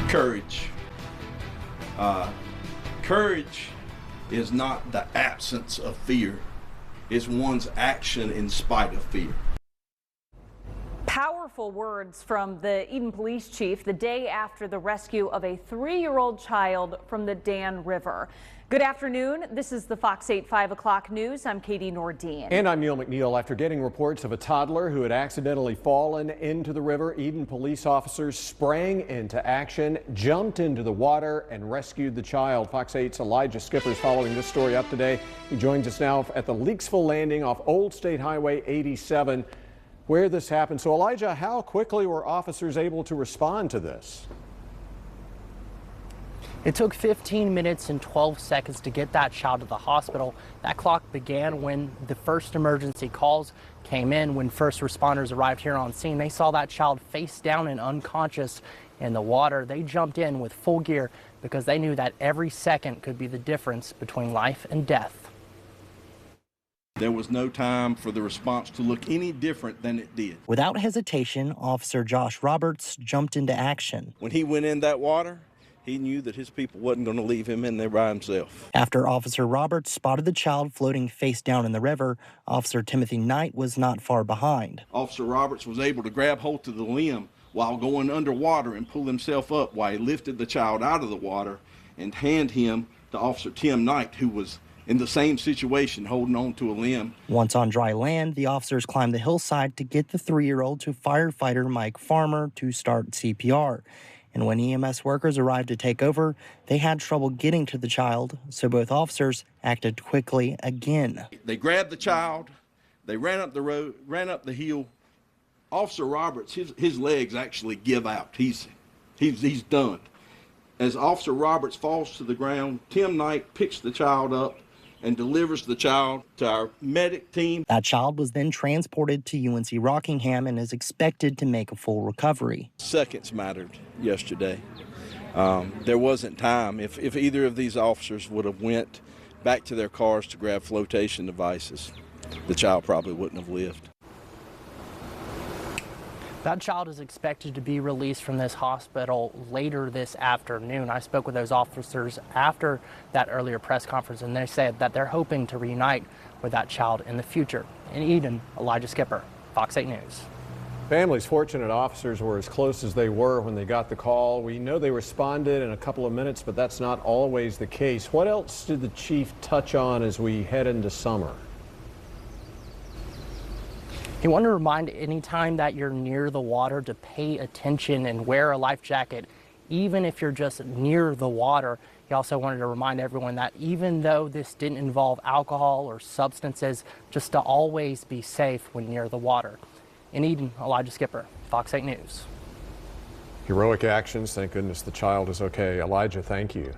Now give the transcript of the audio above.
Courage. Courage is not the absence of fear. It's one's action in spite of fear. Powerful words from the Eden police chief the day after the rescue of a 3-year-old child from the Dan River. Good afternoon. This is the Fox 8 5 o'clock news. I'm Katie Nordine. And I'm Neil McNeil. After getting reports of a toddler who had accidentally fallen into the river, Eden police officers sprang into action, jumped into the water, and rescued the child. Fox 8's Elijah Skipper is following this story up today. He joins us now at the Leaksville Landing off Old State Highway 87, where this happened. So, Elijah, how quickly were officers able to respond to this? It took 15 minutes and 12 seconds to get that child to the hospital. That clock began when the first emergency calls came in. When first responders arrived here on scene, they saw that child face down and unconscious in the water. They jumped in with full gear because they knew that every second could be the difference between life and death. There was no time for the response to look any different than it did. Without hesitation, Officer Josh Roberts jumped into action. When he went in that water, he knew that his people wasn't going to leave him in there by himself. After Officer Roberts spotted the child floating face down in the river, Officer Timothy Knight was not far behind. Officer Roberts was able to grab hold to the limb while going underwater and pull himself up while he lifted the child out of the water and hand him to Officer Tim Knight, who was in the same situation, holding on to a limb. Once on dry land, the officers climbed the hillside to get the 3-year-old to firefighter Mike Farmer to start CPR. And when EMS workers arrived to take over, they had trouble getting to the child, so both officers acted quickly again. They grabbed the child, they ran up the road, ran up the hill. Officer Roberts, his legs actually give out. He's done. As Officer Roberts falls to the ground, Tim Knight picks the child up and delivers the child to our medic team. That child was then transported to UNC Rockingham and is expected to make a full recovery. Seconds mattered yesterday. There wasn't time. If either of these officers would have went back to their cars to grab flotation devices, the child probably wouldn't have lived. That child is expected to be released from this hospital later this afternoon. I spoke with those officers after that earlier press conference, and they said that they're hoping to reunite with that child in the future. In Eden, Elijah Skipper, Fox 8 News. Families fortunate officers were as close as they were when they got the call. We know they responded in a couple of minutes, but that's not always the case. What else did the chief touch on as we head into summer? He wanted to remind anytime that you're near the water to pay attention and wear a life jacket, even if you're just near the water. He also wanted to remind everyone that even though this didn't involve alcohol or substances, just to always be safe when near the water. In Eden, Elijah Skipper, Fox 8 News. Heroic actions. Thank goodness the child is okay. Elijah, thank you.